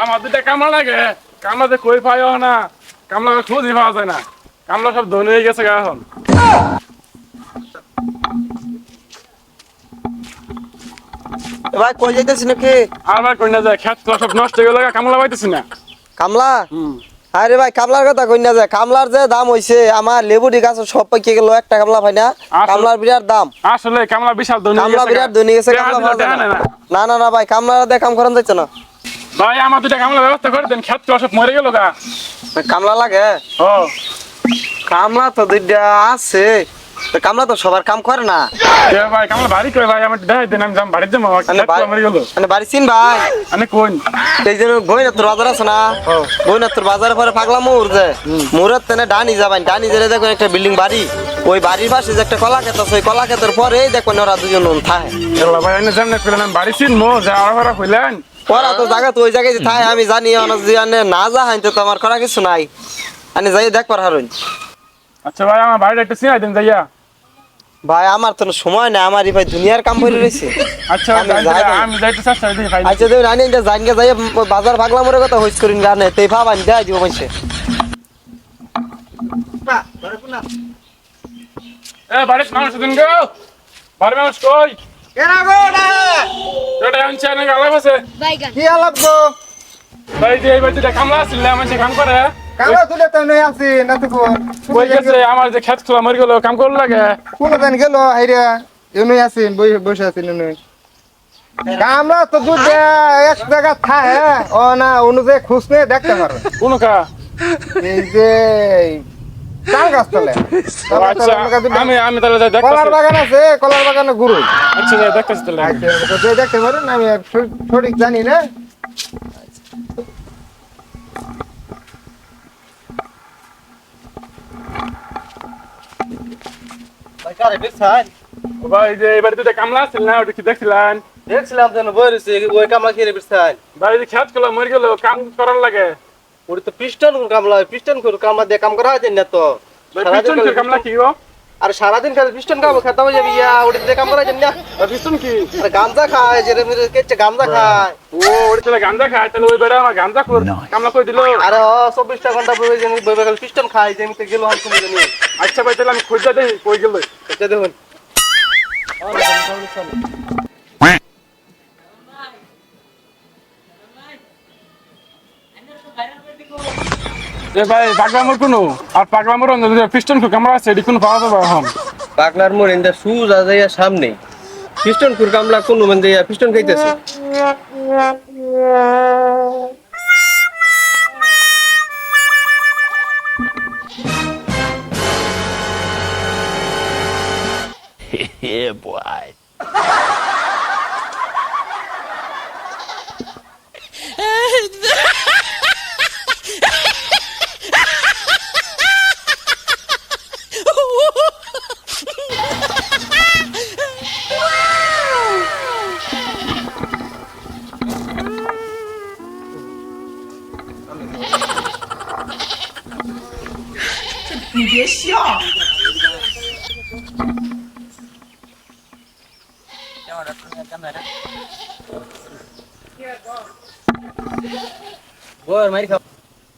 আমার দুটা কামলা লাগে, কামলাতে কই পাইও না, কামলা খুঁজই পাওয়া যায় না, কামলা সব ধনী হয়ে গেছে গা এখন। ভাই কই যাইতেছি নাকি? আর ভাই কই না যায়, খেত তো সব নষ্ট হয়ে গেল, কামলা পাইতেছি না। কামলা? হুম। আরে ভাই কামলার কথা কই না যায়, কামলার যে দাম হইছে আমার লেবুরি গাছ সব পাইকে গেল, একটা কামলা পাই না। কামলার বিরাট দাম। আসলে কামলা বিশাল ধনী হয়ে কামলা গেছে বিরাট ধনী গেছে, কামলা পাওয়া যায় না। না না না ভাই, কামলা দিয়ে কাম করান যাচ্ছে না। ভাই আমার দুটা কামলা ব্যবস্থা করে দেন, খেত তো সব মরে গেল গা। কামলা লাগে? ও কামলা তো দুইটা আছে, কামলা তো সবার কাম করে না। ভাই কামলা বাড়ি কই ভাই, আমার দেখাই দেন, আমি যাম বাড়িতে যাবো, খেত মরে গেল। বাড়ি চিন ভাই? আমি কোন সেই জন্য বইনাথর বাজার আছে না, বইনাথর বাজারের পরে পাগলা মোড় যে মোড়ের তেনে ডানি যাবেন, ডানি জেলে দেখবেন একটা বিল্ডিং বাড়ি, ওই বাড়ির পাশে যে একটা কলা ক্ষেত আছে, ওই কলা ক্ষেতের পরে দেখবেন ওরা দুজন থাকে। ভাই আমি জানি না, বাড়ি চিনবো যা ওরা কইলেন ওরা তো জায়গা তো ওই জায়গায় যে থাকে আমি জানি, না যা হাইতে তো আমার করা কিছু নাই, আমি যাই দেখবার হারুন। আচ্ছা ভাই আমার বাড়িটা একটু চিনাই দেন যাইয়া। ভাই আমার তো সময় নাই, আমারই ভাই দুনিয়ার কাম করে রয়েছে। আচ্ছা আমি যাইতে চেষ্টা করি ভাই। আচ্ছা তুমি রানি জানকে যাই বাজার ভাগলা মোড়ের কথা হইস করিন জানে তেই ভাব আনি দেয় দিব মাইছে। এ বাড়ির মানুষ দিন গো, বাড়ির মানুষ কই? কেনা গো এটা আনছে না গালাব আছে। কি আলাপ গো? ভাই যে এই বাড়িতে কামলা আছিল, আমার সে কাম করে। কামলা তুলে তো নই আছি না তো কই গেছে আমার যে খেত খোলা মরে গেল, কাম করল লাগে। কোন দিন গেল আইরা এমনি আছি বসে আছি নই। কামলা তো দুধ এক জায়গা থাকে ও না অনুযায়ী খুঁজনে দেখতে পারবে। কোন কা? এই যে তাল গাছ তলে। আচ্ছা আমি তাহলে যাই দেখতেছি। কলার বাগান আছে, কলার বাগানে গুরু। আচ্ছা যাই দেখতেছি তাহলে। আচ্ছা তো দেখতে পারেন, আমি সঠিক জানি না। ভাই যে এই বাড়িতে কামলা আছিল না, ওটা কি দেখছিলেন? দেখছিলাম যেন বই রয়েছে, ওই কামলা খেয়ে বিরসাই। ভাই যে খেত খোলা মরে গেল, কাম করার লাগে। ওটা তো পিস্টন কামলা, পিস্টন করে কামলা দিয়ে কাম করা হয় না তো। পিছন কি কামলা কি গো? আর সারাদিন খালি পিস্টন কাম খেতে হবে যাবি, ওটা দিয়ে কাম করা যায় না। পিছন কি? আর গাঞ্জা খায়, যে কেচ্ছে গাঞ্জা খায়। ও ওটা তাহলে গাঁজা খায়, তাহলে ওই বেড়া আমার গাঁজা খোর কামলা কই দিল। আরে 24টা ঘন্টা বই যে বই খালি পিস্টন খায়, যেমিতে গেল হন তুমি জানি। আচ্ছা ভাই তাহলে আমি খুঁজে দেখি কই গেল। এটা দেখুন। এ ভাই পাগলামোর কোনো আর পাগলামোর পিস্টন খোর কামলা আছে, এটি কোনো পাওয়া যাবে এখন? পাগলার মোড় ইন্দা সুজ আজাইয়া সামনে পিস্টন কুর কামলা কোন মানে পিস্টন খাইতেছে। Yeah, boy.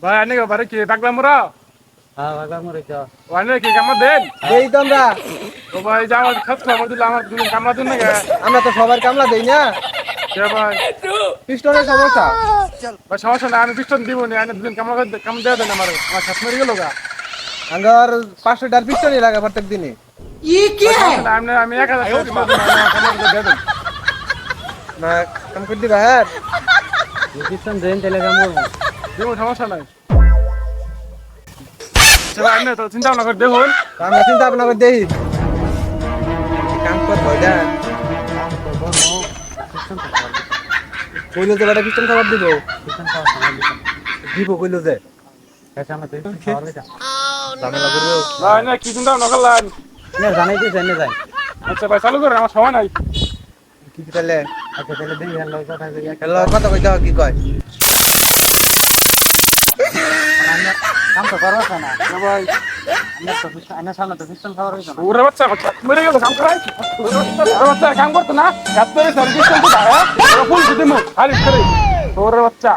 ভাই আনে বারে কি পাগলামোরা? হ্যাঁ পাগলার মোড়ে তো ওয়ানে কি কামলা দেন? দেই তো আমরা। ও ভাই যা আমার খেত খোলা মরে দিল, আমার দুজন কামলা দিন না গে। আমরা তো সবার কামলা দেই না, কে ভাই? পিস্টনের সমস্যা। ভাই সমস্যা না, আমি পিস্টন দিব না, আমি দুজন কামলা কাম দেয়া দেন আমার খেত মরে গেল গা। আঙ্গার 500টার পিস্টনই লাগে প্রত্যেক দিনে। আমি 1000 দিব না, কামলা দেয়া দেন। না কাম করে দিবা হ্যাঁ, পিস্টন দেন তাহলে কাম করব। দিব, সমস্যা নাই। চলো আমি তো চিন্তা ভাবনা করে দেখুন। আমরা চিন্তা ভাবনা করে দেই কাম কর হইডা কইলো যে বড় পিস্টন খাবার দিব, পিস্টন খাবার দিব কইলো যে আচ্ছা আমরা তো খাবার লইতা ঝামেলা করব। ভাই না কি চিন্তা ভাবনা করলেন? না জানাইতে জানে যাই। আচ্ছা ভাই চালু করেন, আমার সময় নাই। কি তাহলে? আচ্ছা তাহলে দেই হ্যালো কথা কই, হ্যালো কথা কই দাও কি কয়। কাম তো করছ না ভাই, আমরা তো আনা সামনে তো পিস্টন খাবার হইতো না। ওরে বাচ্চা খেত মরে গেল, কাম করাই। ওরে বাচ্চা কাম করতো না, খেত মরে সার্ভিস করতে দাঁড়া, ওরা ফুল দিতে মো খালি করে। তোর বাচ্চা